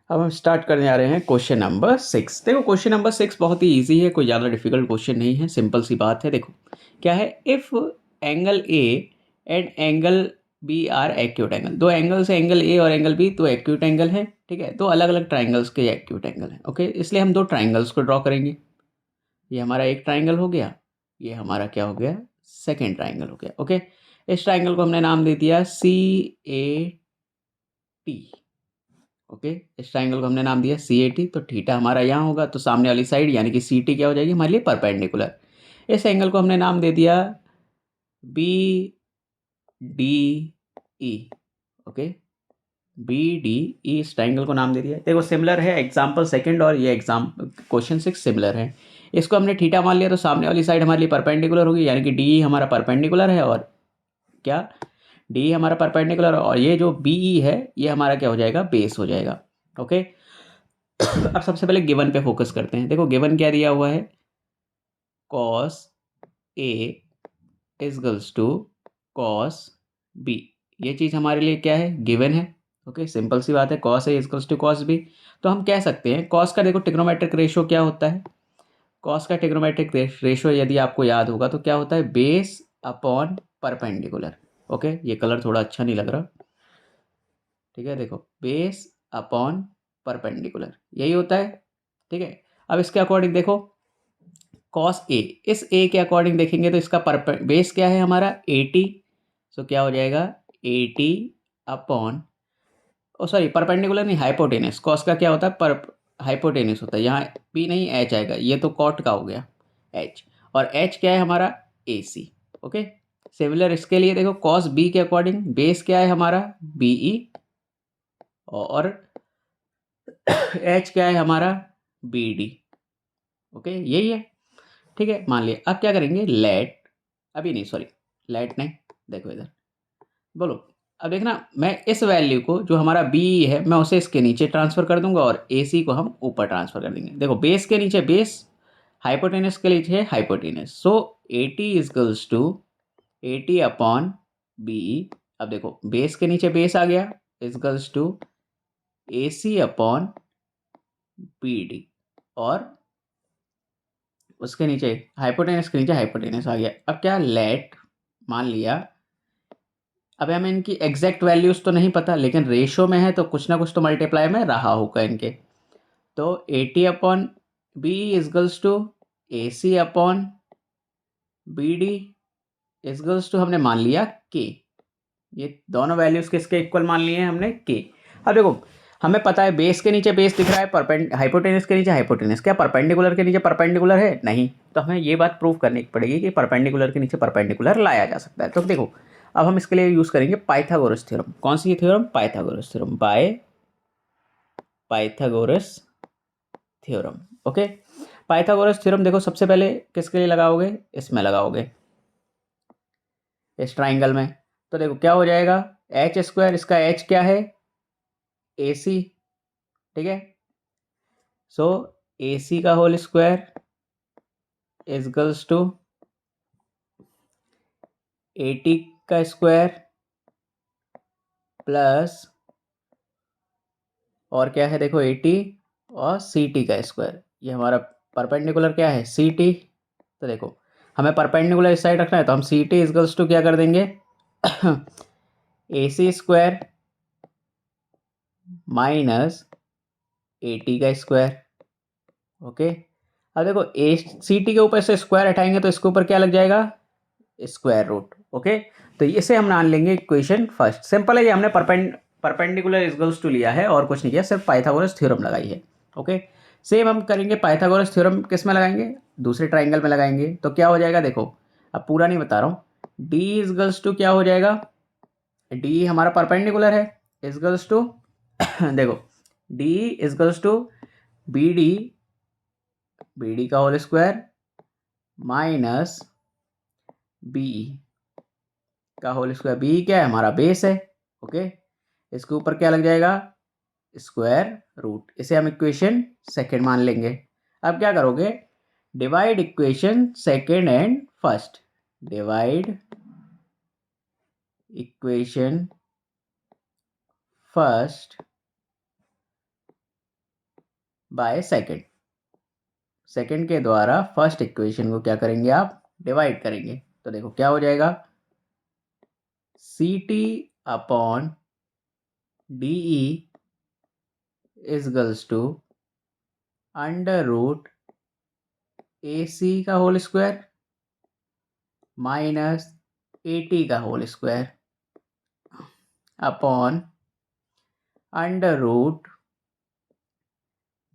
अब हम स्टार्ट करने जा रहे हैं क्वेश्चन नंबर 6। देखो क्वेश्चन नंबर 6 बहुत ही इजी है, कोई ज़्यादा डिफिकल्ट क्वेश्चन नहीं है, सिंपल सी बात है। देखो क्या है, if angle A and angle B are acute angle, दो एंगल से एंगल ए और एंगल बी दो एक्यूट एंगल है, ठीक है, दो अलग अलग ट्राइंगल्स के एक्यूट एंगल है। ओके, इसलिए हम दो ट्राइंगल्स को ड्रॉ करेंगे। ये हमारा एक ट्राइंगल हो गया, ये हमारा क्या हो गया, सेकेंड ट्राइंगल हो गया। ओके, इस ट्राइंगल को हमने नाम दे दिया सी ए टी। ओके, इस ट्राइंगल को हमने नाम दिया सी ए टी। तो थीटा हमारा यहाँ होगा, तो सामने वाली साइड यानी कि सी टी क्या हो जाएगी हमारे लिए, परपेंडिकुलर। इस एंगल को हमने नाम दे दिया B D E. Okay, B D E, इस ट्राइंगल को नाम दे दिया। देखो सिमिलर है एग्जाम्पल सेकंड और ये एग्जाम क्वेश्चन 6 सिमिलर है। इसको हमने थीटा मान लिया, तो सामने वाली साइड हमारे लिए परपेंडिकुलर होगी, यानी कि डी हमारा परपेंडिकुलर है, और क्या, डी हमारा परपेंडिकुलर, और ये जो बी ई है ये हमारा क्या हो जाएगा, बेस हो जाएगा। ओके, अब सबसे पहले गिवन पे फोकस करते हैं। देखो गिवन क्या दिया हुआ है, cos A equals to cos B. ये चीज़ हमारे लिए क्या है, गिवन है। ओके, सिंपल सी बात है, cos A equals to cos B. तो हम कह सकते हैं कॉस का, देखो ट्रिग्नोमेट्रिक रेशो क्या होता है, कॉस का ट्रिग्नोमेट्रिक रेशो यदि आपको याद होगा तो क्या होता है, बेस अपॉन परपेंडिकुलर। ओके, ये कलर थोड़ा अच्छा नहीं लग रहा, ठीक है, देखो बेस अपॉन परपेंडिकुलर यही होता है, ठीक है। अब इसके अकॉर्डिंग देखो कॉस ए, इस ए के अकॉर्डिंग देखेंगे तो इसका बेस क्या है हमारा 80। सो क्या हो जाएगा 80 अपॉन, ओ सॉरी परपेंडिकुलर नहीं, हाइपोटेनस। कॉस का क्या होता है, पर हाइपोटेनस होता है, यहाँ पी नहीं एच आएगा, ये तो कॉट का हो गया एच, और एच क्या है हमारा ए सी। ओके, सिमिलर इसके लिए देखो कॉस बी के अकॉर्डिंग बेस क्या है हमारा बी ई, और एच क्या है हमारा बी डी। ओके, यही है, ठीक है, मान लिया। अब क्या करेंगे, लेट, अभी नहीं सॉरी, लेट नहीं, देखो इधर बोलो। अब देखना, मैं इस वैल्यू को जो हमारा बी है मैं उसे इसके नीचे ट्रांसफर कर दूंगा, और ए सी को हम ऊपर ट्रांसफर कर देंगे। देखो बेस के नीचे बेस, हाइपोटेनस के नीचे hypotenuse, so 80 equals to 80 upon B. अब देखो बेस के नीचे बेस आ गया, equals to A C upon B D, और उसके नीचे हाइपोटेनस के नीचे हाइपोटेनस आ गया। अब क्या, लेट, मान लिया। अब हमें इनकी एग्जैक्ट वैल्यूज तो नहीं पता, लेकिन रेशो में है तो कुछ ना कुछ तो मल्टीप्लाई में रहा होगा इनके। तो 80 upon B equals to A C upon B D equals to हमने मान लिया के। ये दोनों वैल्यूज किसके इक्वल मान लिए हैं हमने, के। अब देखो हमें पता है बेस के नीचे बेस दिख रहा है, हाइपोटेनस के नीचे हाइपोटेनस, क्या परपेंडिकुलर के नीचे परपेंडिकुलर है, नहीं। तो हमें ये बात प्रूव करनी पड़ेगी कि परपेंडिकुलर के नीचे परपेंडिकुलर लाया जा सकता है। तो देखो अब हम इसके लिए यूज करेंगे पाइथागोरस थ्योरम। कौन सी theorem, Pythagoras theorem, by Pythagoras theorem. Okay, Pythagoras theorem देखो सबसे पहले किसके लिए लगाओगे, इसमें लगाओगे, इस ट्राइंगल में। तो देखो क्या हो जाएगा, एच स्क्वायर, इसका एच क्या है ए सी, ठीक है। सो ए सी का होल स्क्वायर इजगल्स टू 80 का स्क्वायर प्लस, और क्या है देखो 80 और सी टी का स्क्वायर, ये हमारा परपेंडिकुलर क्या है सी टी। तो देखो हमें परपेंडिकुलर इस साइड रखना है, तो हम सी टी इजगल्स टू क्या कर देंगे ए सी स्क्वायर माइनस 80 का स्क्वायर। ओके, अब देखो ए सी टी के ऊपर से स्क्वायर हटाएंगे तो इसके ऊपर क्या लग जाएगा, स्क्वायर रूट। ओके, तो इसे हम मान लेंगे इक्वेशन फर्स्ट। सिंपल है, ये हमने परपेंडिकुलर इक्वल्स टू लिया है और कुछ नहीं किया, सिर्फ पाइथागोरस थ्योरम लगाई है। ओके, सेम हम करेंगे पाइथागोरस थ्योरम किस में लगाएंगे, दूसरे ट्राइंगल में लगाएंगे। तो क्या हो जाएगा देखो, अब पूरा नहीं बता रहा हूँ, डी इजगल्स टू क्या हो जाएगा, डी हमारा परपेंडिकुलर है, इजगल्स टू देखो D equals to B D, B D का होल स्क्वायर माइनस बी का होल स्क्वायर। बी क्या है हमारा बेस है। ओके, इसके ऊपर क्या लग जाएगा, स्क्वायर रूट। इसे हम इक्वेशन सेकेंड मान लेंगे। अब क्या करोगे, divide equation second and first, divide equation first by second. Second के द्वारा फर्स्ट इक्वेशन को क्या करेंगे आप, डिवाइड करेंगे। तो देखो क्या हो जाएगा, C T upon D E is equals to under root A C का whole square minus A T का whole square upon under root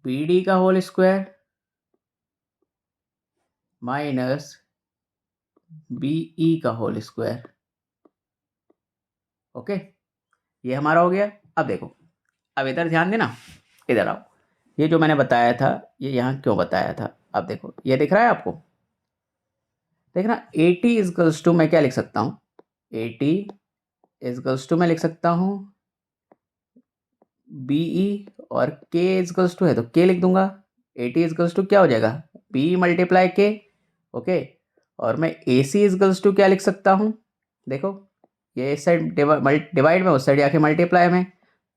B D का whole square minus B E का होल स्क्वायर। ओके, ये हमारा हो गया। अब देखो, अब इधर ध्यान देना, इधर आओ। ये जो मैंने बताया था, ये यहाँ क्यों बताया था, अब देखो ये दिख रहा है आपको। देखना, ए टी इजकल्स टू मैं क्या लिख सकता हूँ, ए टी इजकल्स टू मैं लिख सकता हूँ बी ई, और के इजकल्स टू है तो के लिख दूंगा। ए टी इजकल्स टू क्या हो जाएगा, बी मल्टीप्लाई के। ओके, और मैं ए सी इजकल्स टू क्या लिख सकता हूँ, देखो ये इस साइड डिवाइड में, उस साइड जाके मल्टीप्लाई में,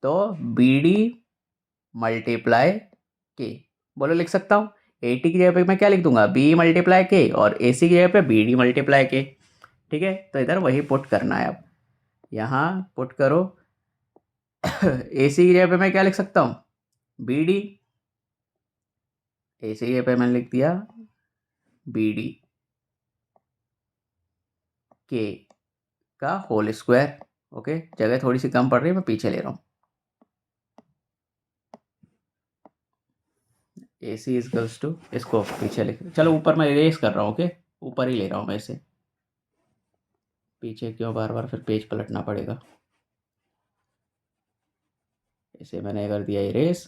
तो बी डी मल्टीप्लाई के, बोलो लिख सकता हूँ। ए टी की जगह पे मैं क्या लिख दूंगा, बी मल्टीप्लाई के, और ए सी की जगह पे बी डी मल्टीप्लाई के। ठीक है, तो इधर वही पुट करना है। अब यहाँ पुट करो ए सी की जगह पे मैं क्या लिख सकता हूँ, बी डी, ए सी की जगह पे मैंने लिख दिया बी डी के का होल स्क्वायर। ओके, जगह थोड़ी सी कम पड़ रही है, मैं पीछे ले रहा हूँ। ए सी इजकल्स टू, इसको पीछे लिख, चलो ऊपर मैं इरेज कर रहा हूँ। ओके, ऊपर ही ले रहा हूँ मैं इसे, पीछे क्यों बार बार फिर पेज पलटना पड़ेगा। इसे मैंने कर दिया इरेज।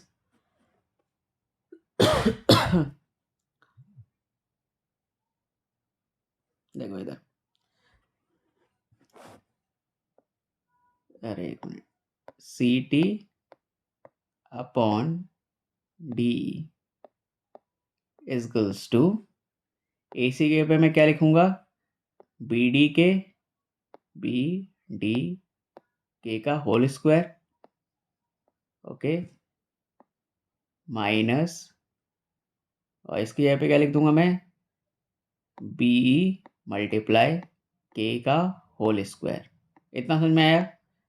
देखो इधर, अरे एक minute, C T upon D is equals to, A C के पे मैं क्या लिखूंगा, बी डी के, बी डी के का होल स्क्वायर। ओके, माइनस, और इसकी जगह पे क्या लिख दूंगा मैं, बी मल्टीप्लाई के का होल स्क्वायर। इतना समझ में आया।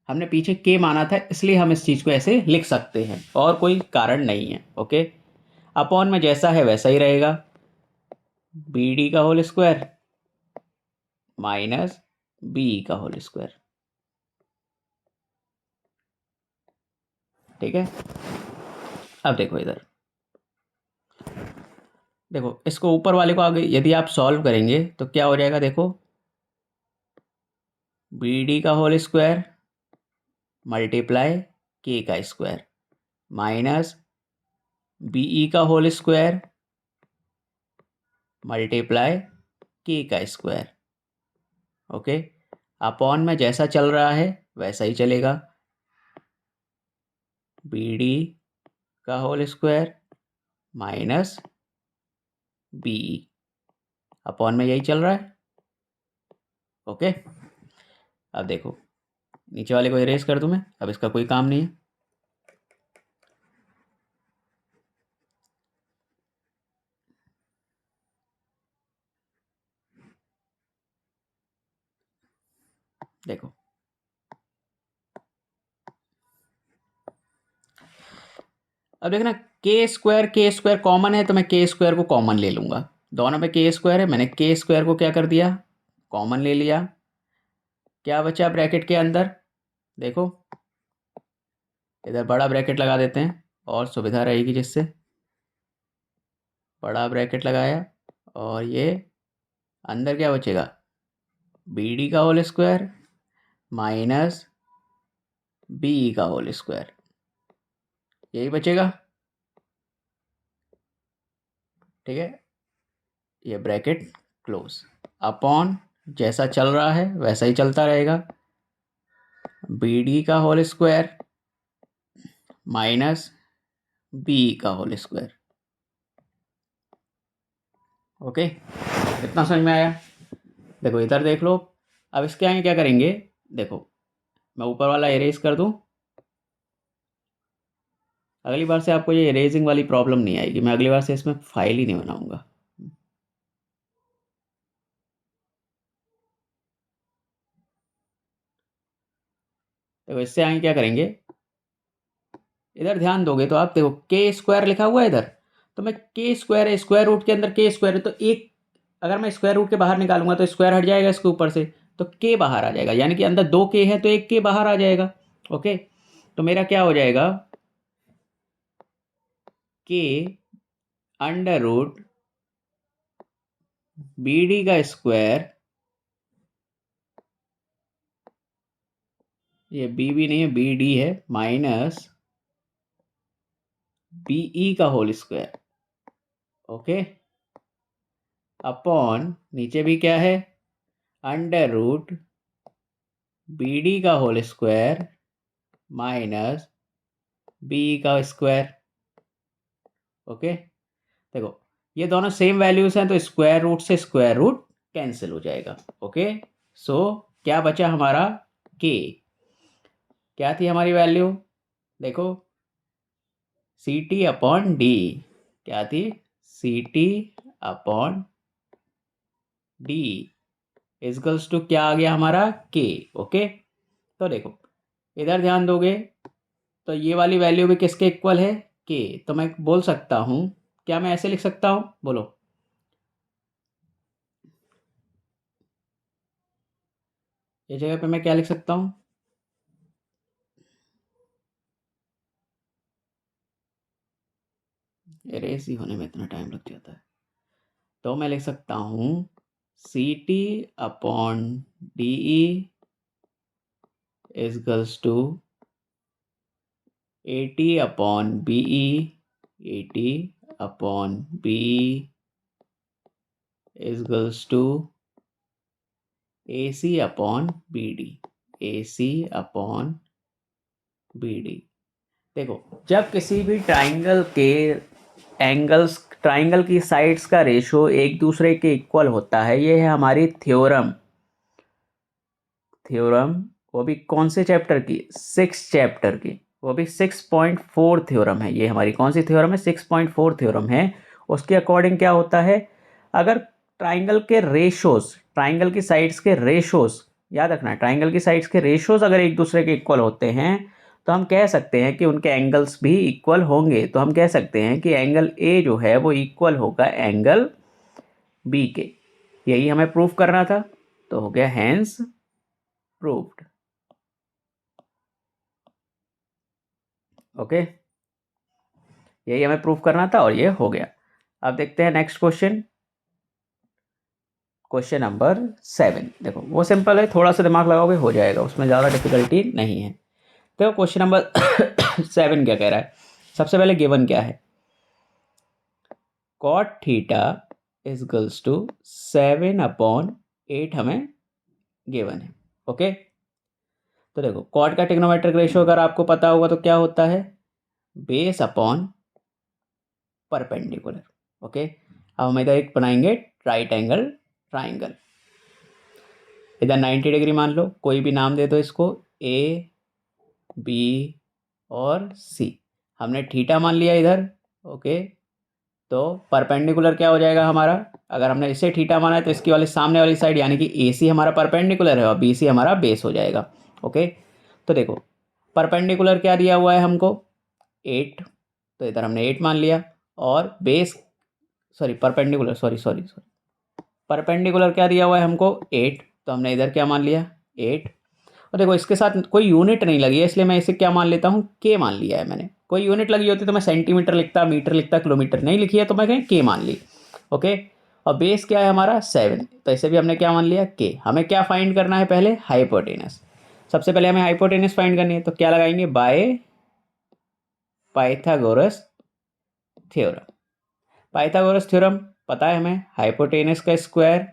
हमने पीछे के माना था, इसलिए हम इस चीज़ को ऐसे लिख सकते हैं, और कोई कारण नहीं है। ओके, अपॉन में जैसा है वैसा ही रहेगा, बी डी का होल स्क्वायर माइनस बी का होल स्क्वायर। ठीक है, अब देखो इधर, देखो इसको ऊपर वाले को आगे यदि आप सॉल्व करेंगे तो क्या हो जाएगा, देखो बी डी का होल स्क्वायर मल्टीप्लाई के का स्क्वायर माइनस बी ई का होल स्क्वायर मल्टीप्लाई के का स्क्वायर। ओके, अपॉन में जैसा चल रहा है वैसा ही चलेगा, बी डी का whole square minus B E, upon में यही चल रहा है। ओके, अब देखो नीचे वाले को इरेज कर दूं मैं, अब इसका कोई काम नहीं है। देखो अब देखना, के स्क्वायर कॉमन है तो मैं के स्क्वायर को कॉमन ले लूंगा। दोनों में के स्क्वायर है, मैंने के स्क्वायर को क्या कर दिया, कॉमन ले लिया। क्या बचा ब्रैकेट के अंदर, देखो इधर बड़ा ब्रैकेट लगा देते हैं और सुविधा रहेगी, जिससे बड़ा ब्रैकेट लगाया, और ये अंदर क्या बचेगा, बी डी का होल स्क्वायर माइनस बी का होल स्क्वायर, यही बचेगा। ठीक है, ये ब्रैकेट क्लोज, अपॉन जैसा चल रहा है वैसा ही चलता रहेगा, बी डी का होल स्क्वायर माइनस बी का होल स्क्वायर। ओके, इतना समझ में आया। देखो इधर देख लो, अब इसके आगे क्या करेंगे, देखो मैं ऊपर वाला इरेज कर दूं, अगली बार से आपको ये इरेजिंग वाली प्रॉब्लम नहीं आएगी, मैं अगली बार से इसमें फाइल ही नहीं बनाऊंगा। तो इससे आगे क्या करेंगे, इधर ध्यान दोगे तो आप देखो के स्क्वायर लिखा हुआ है इधर, तो मैं के स्क्वायर है, स्क्वायर रूट के अंदर के स्क्वायर है, तो एक अगर मैं स्क्वायर रूट के बाहर निकालूंगा तो स्क्वायर हट जाएगा इसके ऊपर से, तो के बाहर आ जाएगा, यानी कि अंदर दो के है तो एक के बाहर आ जाएगा। ओके, तो मेरा क्या हो जाएगा, के अंडर रूट बी डी का स्क्वायर, ये बी बी नहीं है बी डी है, माइनस बीई का होल स्क्वायर। ओके, अपॉन नीचे भी क्या है, अंडर रूट बी डी का होल स्क्वायर माइनस बी का स्क्वायर। ओके, देखो ये दोनों सेम वैल्यूज हैं तो स्क्वायर रूट से स्क्वायर रूट कैंसिल हो जाएगा। ओके, सो क्या बचा हमारा, के क्या थी हमारी वैल्यू, देखो सी टी अपॉन डी, क्या थी, C T upon D equals to क्या आ गया हमारा, के। ओके, तो देखो इधर ध्यान दोगे तो ये वाली वैल्यू भी किसके इक्वल है, के, तो मैं बोल सकता हूँ, क्या मैं ऐसे लिख सकता हूँ, बोलो, ये जगह पे मैं क्या लिख सकता हूँ, इरेज ही होने में इतना टाइम लग जाता है, तो मैं लिख सकता हूँ C T upon D E equals to A T upon B E, A T upon B equals to A C upon B D, A C upon B D. देखो जब किसी भी ट्राइंगल के एंगल्स, ट्राइंगल की sides का ratio एक दूसरे के इक्वल होता है, ये है हमारी थ्योरम, थ्योरम वो भी कौन से चैप्टर की, 6 चैप्टर की, वो भी 6.4 थ्योरम है, ये हमारी कौन सी थ्योरम है, 6.4 थ्योरम है। उसके अकॉर्डिंग क्या होता है, अगर ट्राइंगल के रेशोज, ट्राइंगल की साइड्स के रेशोज, याद रखना ट्राइंगल की साइड्स के रेशोज अगर एक दूसरे के इक्वल होते हैं तो हम कह सकते हैं कि उनके एंगल्स भी इक्वल होंगे, तो हम कह सकते हैं कि एंगल ए जो है वो इक्वल होगा एंगल बी के, यही हमें प्रूफ करना था, तो हो गया हैंस प्रूव्ड। ओके, यही हमें प्रूफ करना था और ये हो गया। अब देखते हैं नेक्स्ट क्वेश्चन, क्वेश्चन नंबर 7। देखो वो सिंपल है, थोड़ा सा दिमाग लगाओगे हो जाएगा, उसमें ज़्यादा डिफिकल्टी नहीं है। तो क्वेश्चन नंबर 7 क्या कह रहा है, सबसे पहले गिवन क्या है, कॉट थीटा इजकल्स टू 7/8 हमें गिवन है। ओके, तो देखो कॉट का ट्रिग्नोमेट्रिक रेशियो अगर आपको पता होगा तो क्या होता है, बेस अपॉन परपेंडिकुलर। ओके, अब हम इधर एक बनाएंगे राइट एंगल ट्राइंगल, इधर 90 डिग्री मान लो, कोई भी नाम दे दो इसको, ए बी और सी, हमने थीटा मान लिया इधर। ओके, तो परपेंडिकुलर क्या हो जाएगा हमारा, अगर हमने इसे थीटा माना है तो इसकी वाली सामने वाली साइड यानी कि ए सी हमारा परपेंडिकुलर है और बी सी हमारा बेस हो जाएगा। ओके, तो देखो परपेंडिकुलर क्या दिया हुआ है हमको, 8, तो इधर हमने 8 मान लिया, और base, sorry perpendicular, sorry sorry sorry, perpendicular क्या दिया हुआ है हमको 8, तो हमने इधर क्या मान लिया 8, और देखो इसके साथ कोई यूनिट नहीं लगी है इसलिए मैं इसे क्या मान लेता हूँ, के मान लिया है मैंने, कोई यूनिट लगी होती तो मैं सेंटीमीटर लिखता, मीटर लिखता, किलोमीटर, नहीं लिखी है तो मैं कहीं के मान ली। ओके, और बेस क्या है हमारा 7, तो इसे भी हमने क्या मान लिया के। हमें क्या फाइंड करना है पहले, हाइपोटेनस, सबसे पहले हमें हाइपोटेनस फाइंड करनी है, तो क्या लगाएंगे, by Pythagoras theorem. Pythagoras theorem पता है हमें, हाइपोटेनस का square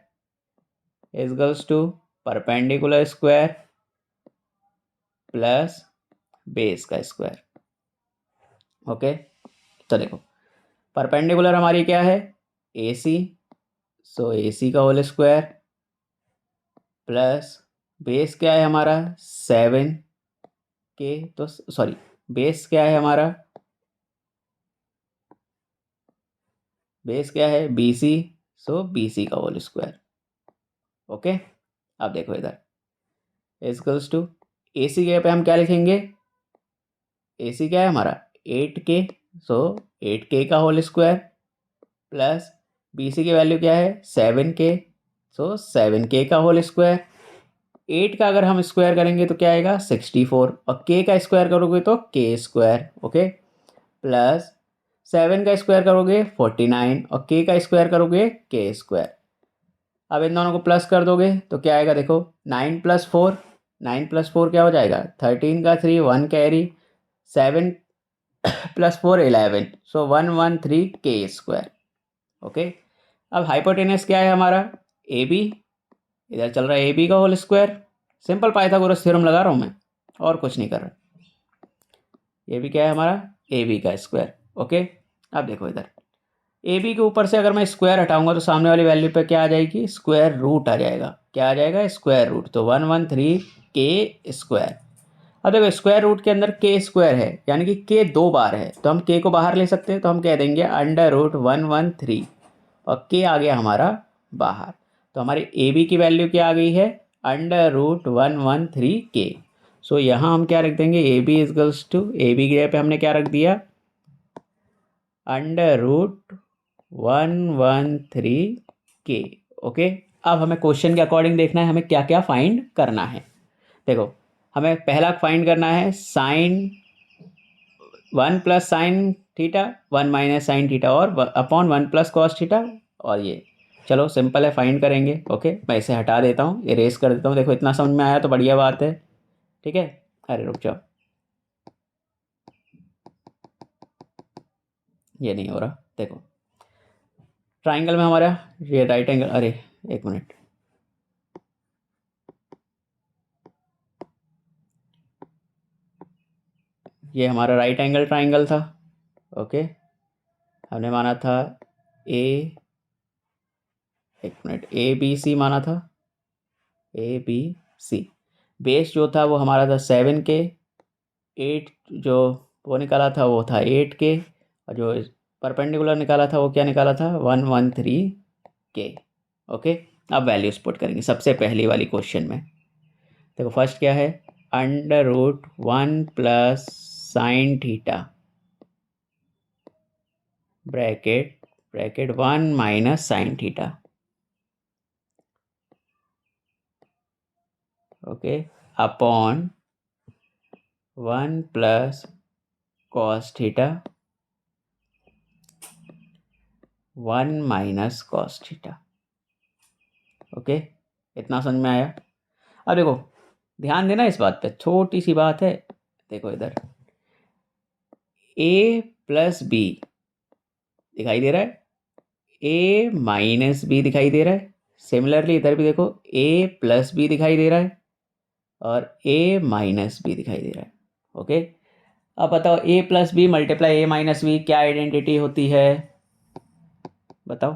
equals to perpendicular square plus base का स्क्वायर। ओके, तो देखो परपेंडिकुलर हमारी क्या है, ए सी, सो ए सी का होल स्क्वायर प्लस बेस क्या है हमारा 7 के, तो सॉरी बेस क्या है हमारा बेस क्या है बी सी, सो बी सी का होल स्क्वायर। ओके, अब देखो इधर इजकल्स टू ए सी के पे हम क्या लिखेंगे, ए सी क्या है हमारा 8K, सो 8K का whole square plus B C की वैल्यू क्या है 7K, सो 7K का होल स्क्वायर। 8 का अगर हम स्क्वायर करेंगे तो क्या आएगा 64, और K का स्क्वायर करोगे तो K स्क्वायर। ओके, प्लस 7 का स्क्वायर करोगे 49, और K का स्क्वायर करोगे K स्क्वायर। अब इन दोनों को प्लस कर दोगे तो क्या आएगा देखो 9 + 4, 9 + 4 क्या हो जाएगा 13 का 3 1 carry, 7 + 4 11, so 113K square. Okay, अब हाइपोटेनस क्या है हमारा ए बी, इधर चल रहा है ए बी का whole square. Simple Pythagoras theorem लगा रहा हूँ मैं, और कुछ नहीं कर रहा। ये भी क्या है हमारा ए बी का स्क्वायर। ओके, अब देखो इधर ए बी के ऊपर से अगर मैं स्क्वायर हटाऊंगा तो सामने वाली वैल्यू पे क्या आ जाएगी स्क्वायर रूट आ जाएगा। क्या आ जाएगा स्क्वायर रूट, तो 113K स्क्वायर। अब देखो स्क्वायर रूट के अंदर K स्क्वायर है, यानी कि K 2 बार है, तो हम K को बाहर ले सकते हैं, तो हम कह देंगे √113, और K आ गया हमारा बाहर। तो हमारी ए बी की वैल्यू क्या आ गई है √113K। सो यहाँ हम क्या रख देंगे A B equals to, A B की जगह पे हमने क्या रख दिया √113K। ओके, अब हमें क्वेश्चन के अकॉर्डिंग देखना है हमें क्या क्या फाइंड करना है। देखो हमें पहला फाइंड करना है sine 1 + sine theta 1 - sine theta और अपॉन 1 + कॉस थीटा। और ये चलो सिंपल है फाइंड करेंगे। ओके, मैं इसे हटा देता हूँ, इरेज कर देता हूँ। देखो इतना समझ में आया तो बढ़िया बात है, ठीक है। अरे रुक जाओ, ये नहीं हो रहा। देखो ट्राइंगल में हमारा ये राइट एंगल, अरे एक मिनट, ये हमारा राइट एंगल ट्राइंगल था। ओके, हमने माना था ए, एक मिनट, ABC माना था, ABC। बेस जो था वो हमारा था 7K, 8 जो वो निकाला था वो था 8K, और जो परपेंडिकुलर निकाला था वो क्या निकाला था 113K। ओके, अब वैल्यूज पुट करेंगे सबसे पहली वाली क्वेश्चन में। देखो फर्स्ट क्या है √1 + sine theta bracket 1 - sine theta. Okay, upon 1 + cos theta 1 - cos theta. Okay, इतना समझ में आया। अब देखो ध्यान देना इस बात पे, छोटी सी बात है। देखो इधर A + B दिखाई दे रहा है, A - B दिखाई दे रहा है। सिमिलरली इधर भी देखो A + B दिखाई दे रहा है और A - B दिखाई दे रहा है। ओके, अब बताओ A + B × A - B क्या आइडेंटिटी होती है, बताओ।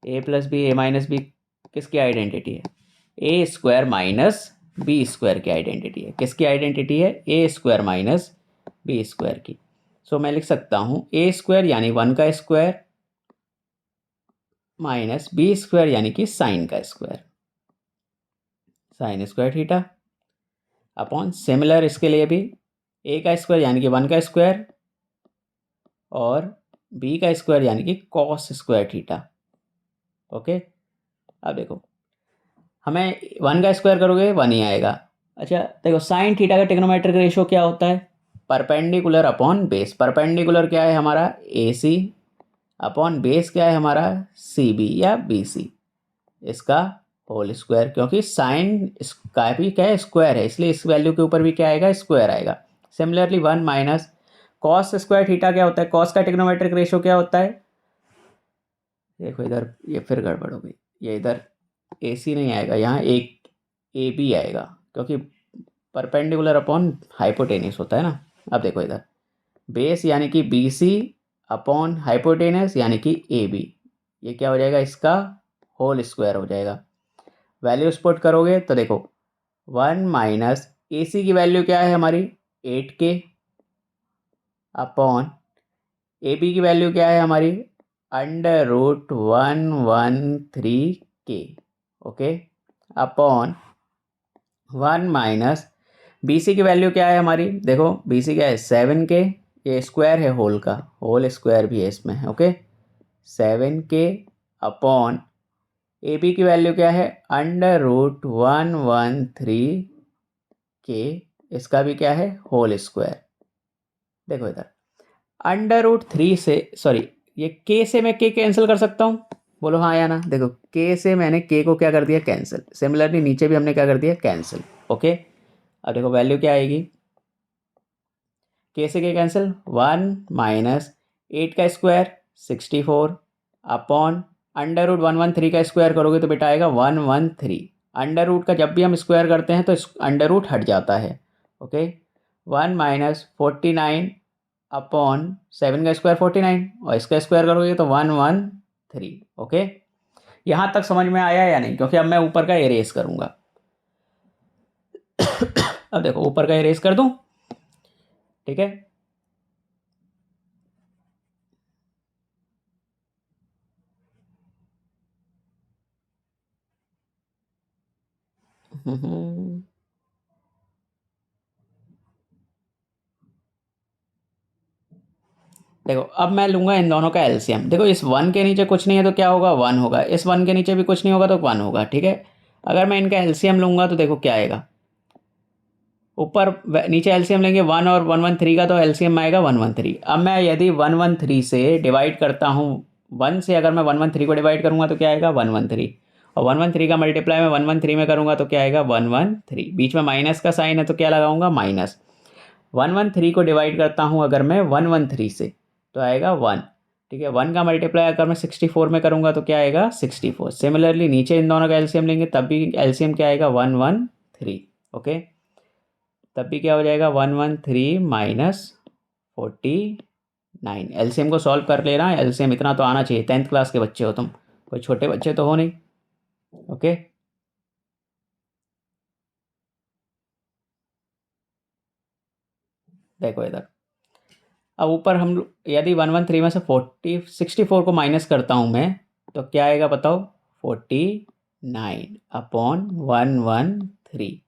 A + B A - B किसकी आइडेंटिटी है, A² - B² की आइडेंटिटी है। किसकी आइडेंटिटी है A² - B² की। सो मैं लिख सकता हूँ A² यानी 1 का स्क्वायर माइनस B² यानी कि साइन का square, sin² theta, upon similar इसके लिए भी A² यानी कि 1 का स्क्वायर और B² यानी कि cos² थीटा। ओके, अब देखो हमें 1 का स्क्वायर करोगे 1 ही आएगा। अच्छा देखो साइन थीटा का ट्रिग्नोमेट्रिक रेशियो क्या होता है परपेंडिकुलर अपॉन बेस। परपेंडिकुलर क्या है हमारा AC अपॉन बेस क्या है हमारा CB या BC, इसका होल स्क्वायर। क्योंकि साइन का भी क्या है स्क्वायर है, इसलिए इस वैल्यू के ऊपर भी क्या आएगा स्क्वायर आएगा। सिमिलरली 1 - cos² थीटा क्या होता है, कॉस का ट्रिग्नोमेट्रिक रेशियो क्या होता है। देखो इधर ये फिर गड़बड़ हो गई, ये इधर AC नहीं आएगा, यहाँ एक AB आएगा, क्योंकि परपेंडिकुलर अपॉन हाइपोटेनियस होता है ना। अब देखो इधर बेस यानी कि BC अपॉन हाइपोटेनियस यानी कि AB, ये क्या हो जाएगा इसका होल स्क्वायर हो जाएगा। वैल्यूज पुट करोगे तो देखो 1 - AC की वैल्यू क्या है हमारी 8K अपॉन AB की वैल्यू क्या है हमारी √113k, okay, upon 1 minus B C की वैल्यू क्या है हमारी, देखो बी सी क्या है 7k, ये स्क्वायर है होल का, होल स्क्वायर भी है इसमें, okay, 7k upon A B की वैल्यू क्या है √113k, इसका भी क्या है होल स्क्वायर। देखो इधर √3 से, सॉरी ये k से मैं k कैंसिल कर सकता हूँ, बोलो हाँ या ना। देखो k से मैंने k को क्या कर दिया कैंसिल, सिमिलरली नीचे भी हमने क्या कर दिया कैंसिल, ओके। अब देखो वैल्यू क्या आएगी, k से k कैंसिल, 1 माइनस 8 का स्क्वायर 64 अपॉन √113 का स्क्वायर करोगे तो बेटा आएगा 113। अंडर रूट का जब भी हम स्क्वायर करते हैं तो अंडर रूट हट जाता है, ओके। 1 माइनस 49 अपॉन 7 का स्क्वायर 49 और इसका स्क्वायर करोगे तो 113, ओके। यहाँ तक समझ में आया या नहीं, क्योंकि अब मैं ऊपर का एरेस करूँगा। अब देखो ऊपर का एरेस कर दूँ, ठीक है। देखो अब मैं लूँगा इन दोनों का एलसीएम। देखो इस 1 के नीचे कुछ नहीं है तो क्या होगा 1 होगा, इस 1 के नीचे भी कुछ नहीं होगा तो 1 होगा, ठीक है। अगर मैं इनका एलसीएम लूँगा तो देखो क्या आएगा, ऊपर नीचे एलसीएम लेंगे 1 और 113 का तो एलसीएम आएगा 113। अब मैं यदि 113 से डिवाइड करता हूँ, 1 से अगर मैं 113 को डिवाइड करूँगा तो क्या आएगा 113, और 113 का मल्टीप्लाई मैं 113 में करूँगा तो क्या आएगा 113, बीच में माइनस का साइन है तो क्या लगाऊंगा माइनस। 113 को डिवाइड करता हूँ अगर मैं 113 से तो आएगा 1, ठीक है। 1 का मल्टीप्लाई अगर मैं 64 में करूँगा तो क्या आएगा 64। सिमिलरली नीचे इन दोनों का एलसीएम लेंगे तब भी एलसीएम क्या आएगा 113, ओके। तब भी क्या हो जाएगा 113 माइनस 49। एलसीएम को सॉल्व कर लेना, एलसीएम इतना तो आना चाहिए, 10th क्लास के बच्चे हो तुम, कोई छोटे बच्चे तो हो नहीं, ओके। देखो इधर अब ऊपर हम यदि 113 में से 64 को माइनस करता हूँ मैं तो क्या आएगा बताओ 49 अपॉन 113।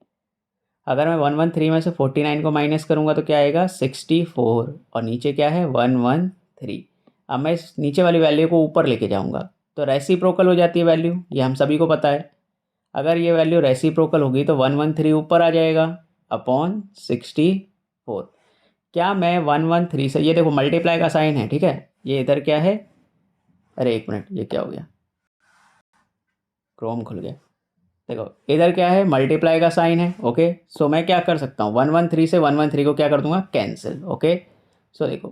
अगर मैं 113 में से 49 को माइनस करूँगा तो क्या आएगा 64 और नीचे क्या है 113। अब मैं इस नीचे वाली वैल्यू को ऊपर लेके जाऊँगा तो रेसिप्रोकल हो जाती है वैल्यू, ये हम सभी को पता है। अगर ये वैल्यू रेसिप्रोकल होगी तो 113 ऊपर आ जाएगा अपॉन 64। क्या मैं 113 से, ये देखो मल्टीप्लाई का साइन है, ठीक है, ये इधर क्या है, अरे एक मिनट ये क्या हो गया, क्रोम खुल गया। देखो इधर क्या है मल्टीप्लाई का साइन है, ओके। सो मैं क्या कर सकता हूँ 113 से 113 को क्या कर दूंगा कैंसिल, ओके। सो देखो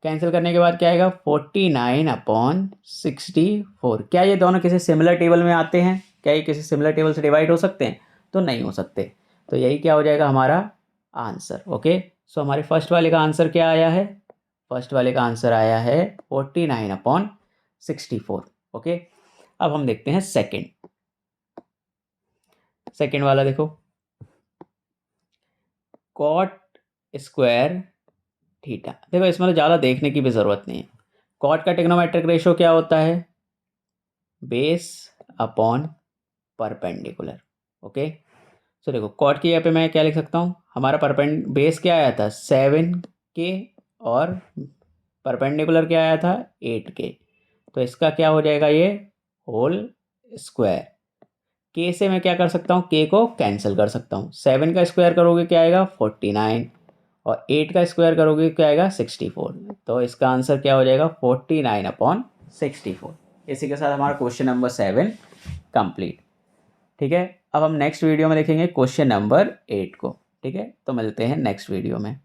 कैंसिल करने के बाद क्या आएगा 49 अपॉन 64। क्या ये दोनों किसी सिमिलर टेबल में आते हैं, क्या ये किसी सिमिलर टेबल से डिवाइड हो सकते हैं, तो नहीं हो सकते। तो यही क्या हो जाएगा हमारा आंसर, ओके। सो हमारे फर्स्ट वाले का आंसर क्या आया है, फर्स्ट वाले का आंसर आया है 49 अपॉन 64, ओके। अब हम देखते हैं सेकेंड वाला। देखो कॉट स्क्वायर थीटा, देखो इसमें तो ज़्यादा देखने की भी ज़रूरत नहीं है। कॉट का ट्रिग्नोमेट्रिक रेशो क्या होता है बेस अपॉन परपेंडिकुलर, ओके। सो देखो कॉट की यहाँ पे मैं क्या लिख सकता हूँ, हमारा बेस क्या आया था 7k और परपेंडिकुलर क्या आया था 8k, तो इसका क्या हो जाएगा ये होल स्क्वायर। के से मैं क्या कर सकता हूँ, के को कैंसिल कर सकता हूँ। 7 का स्क्वायर करोगे क्या आएगा 49 और 8 का स्क्वायर करोगे क्या आएगा 64। तो इसका आंसर क्या हो जाएगा 49 अपॉन 64। इसी के साथ हमारा क्वेश्चन नंबर 7 कंप्लीट, ठीक है। अब हम नेक्स्ट वीडियो में देखेंगे क्वेश्चन नंबर 8 को, ठीक है। तो मिलते हैं नेक्स्ट वीडियो में।